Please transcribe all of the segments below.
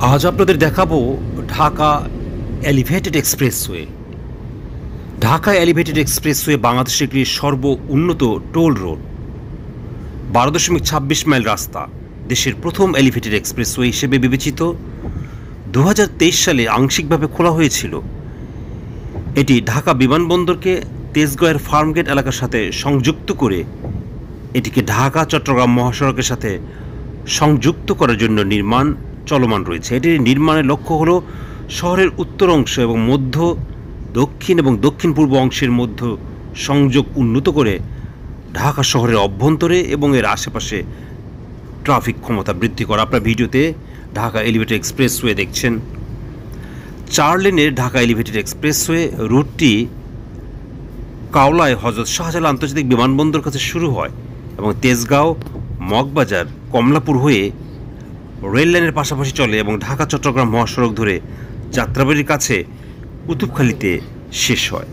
আজ আপনাদের দেখাবো Dhaka elevated expressway. Dhaka elevated expressway বাংলাদেশের একটি সর্বোন্নত টোল রোড, 12.26 মাইল রাস্তা, দেশের প্রথম এলিভেটেড এক্সপ্রেসওয়ে হিসেবে বিবেচিত। 2023 সালে আংশিকভাবে খোলা হয়েছিল। এটি ঢাকা বিমানবন্দরকে তেজগাঁওয়ের ফার্মগেট এলাকার সাথে সংযুক্ত করে এটিকে ঢাকা চট্টগ্রাম মহাসড়কের সাথে সংযুক্ত করার জন্য নির্মাণ চলমান রয়েছে। এটির নির্মাণের লক্ষ্য হল শহরের উত্তর অংশ এবং মধ্য, দক্ষিণ এবং দক্ষিণ পূর্ব অংশের মধ্যে সংযোগ উন্নত করে ঢাকা শহরের অভ্যন্তরে এবং এর আশেপাশে ট্রাফিক ক্ষমতা বৃদ্ধি করা। আপনার ভিডিওতে ঢাকা এলিভেটেড এক্সপ্রেসওয়ে দেখছেন। 4 লেনের ঢাকা এলিভেটেড এক্সপ্রেসওয়ে রুটটি কাওলায় হযরত শাহজালাল আন্তর্জাতিক বিমানবন্দর কাছে শুরু হয় এবং তেজগাঁও, মগবাজার, কমলাপুর হয়ে রেল লাইনের পাশাপাশি চলে এবং ঢাকা চট্টগ্রাম মহাসড়ক ধরে যাত্রাবাড়ির কাছে কুতুবখালীতে শেষ হয়।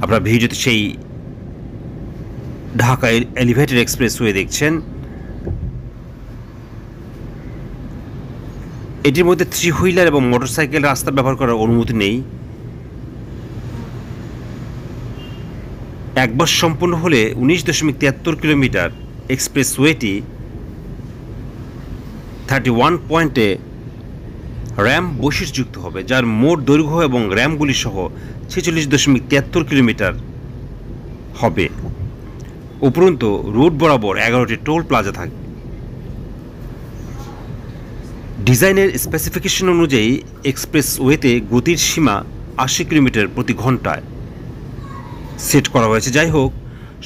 আপনারা ভিডিওতে সেই ঢাকা এলিভেটেড এক্সপ্রেসওয়ে দেখছেন। এটির মধ্যে 3 হুইলার এবং মোটরসাইকেল রাস্তা ব্যবহার করার অনুমতি নেই। একবার সম্পূর্ণ হলে 19.73 কিলোমিটার এক্সপ্রেসওয়েটি 31 পয়েন্টে র্যাম বৈশিষ্ট্যযুক্ত হবে, যার মোট দৈর্ঘ্য এবং র্যামগুলি সহ 46.73 কিলোমিটার হবে। উপরন্তু রুট বরাবর 11টি টোল প্লাজা থাকবে। ডিজাইনের স্পেসিফিকেশন অনুযায়ী এক্সপ্রেসওয়েতে গতির সীমা 80 কিলোমিটার প্রতি ঘন্টায় সেট করা হয়েছে। যাই হোক,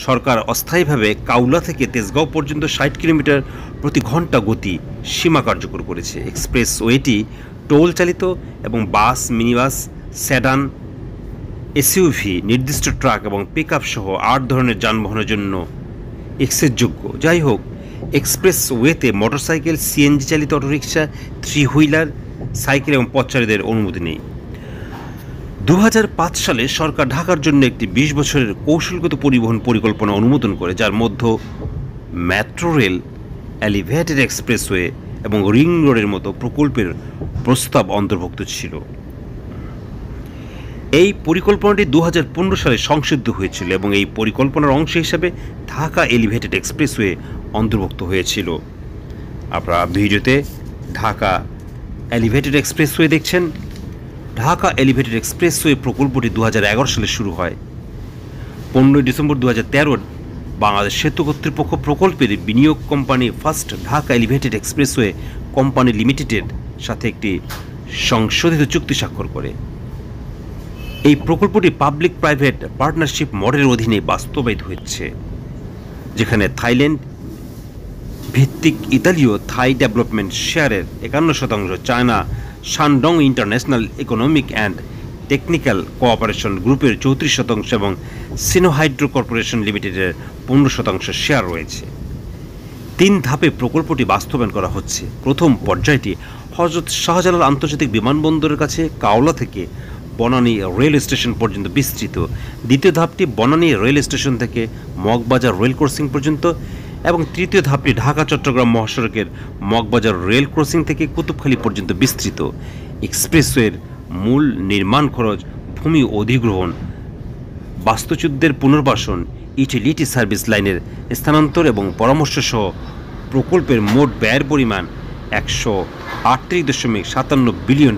সরকার অস্থায়ীভাবে কাউলা থেকে তেজগাঁও পর্যন্ত 60 কিলোমিটার প্রতি ঘন্টা গতি সীমা কার্যকর করেছে। এক্সপ্রেসওয়েটি টোল চালিত এবং বাস, মিনিবাস, সেডান, এসইউভি, নির্দিষ্ট ট্রাক এবং পিকআপ সহ 8 ধরনের যানবাহনের জন্য এক্সেসযোগ্য। যাই হোক, এক্সপ্রেসওয়েতে মোটরসাইকেল, সিএনজি চালিত অটোরিকশা, 3 হুইলার, সাইকেল এবং পথচারীদের অনুমতি নেই। 2005 সালে সরকার ঢাকার জন্য একটি 20 বছরের কৌশলগত পরিবহন পরিকল্পনা অনুমোদন করে, যার মধ্যে মেট্রো রেল, এলিভেটেড এক্সপ্রেসওয়ে এবং রিং রোডের মতো প্রকল্পের প্রস্তাব অন্তর্ভুক্ত ছিল। এই পরিকল্পনাটি 2015 সালে সংশোধিত হয়েছিল এবং এই পরিকল্পনার অংশ হিসাবে ঢাকা এলিভেটেড এক্সপ্রেসওয়ে অন্তর্ভুক্ত হয়েছিল। আপনারা ভিডিওতে ঢাকা এলিভেটেড এক্সপ্রেসওয়ে দেখছেন। ঢাকা এলিভেটেড এক্সপ্রেসওয়ে প্রকল্পটি 2011 সালে শুরু হয়। 15 ডিসেম্বর 2013 বাংলাদেশ সেতু কর্তৃপক্ষ প্রকল্পের বিনিয়োগ company first Dhaka elevated expressway company লিমিটেডের সাথে একটি সংশোধিত চুক্তি স্বাক্ষর করে। এই প্রকল্পটি পাবলিক প্রাইভেট পার্টনারশিপ মডেলের অধীনে বাস্তবায়িত হচ্ছে, যেখানে থাইল্যান্ড ভিত্তিক ইতালীয় থাই ডেভেলপমেন্ট শেয়ারের 51%, China Shandong international economic and technical cooperation গ্রুপের 34% এবং সিনো হাইড্রো কর্পোরেশন লিমিটেডের 15% শেয়ার রয়েছে। 3 ধাপে প্রকল্পটি বাস্তবায়ন করা হচ্ছে। প্রথম পর্যায়টি হযরত শাহজালাল আন্তর্জাতিক বিমানবন্দরের কাছে কাওলা থেকে বনানী রেল স্টেশন পর্যন্ত বিস্তৃত। দ্বিতীয় ধাপটি বনানী রেল স্টেশন থেকে মগবাজার রেল ক্রসিং পর্যন্ত এবং তৃতীয় ধাপটি ঢাকা চট্টগ্রাম মহাসড়কের মগবাজার রেল ক্রসিং থেকে কুতুবখালী পর্যন্ত বিস্তৃত। এক্সপ্রেসওয়ের মূল নির্মাণ খরচ, ভূমি অধিগ্রহণ, বাস্তুচ্যুতদের পুনর্বাসন, ইউটিলিটি সার্ভিস লাইনের স্থানান্তর এবং পরামর্শ সহ প্রকল্পের মোট ব্যয়ের পরিমাণ $138.57 বিলিয়ন।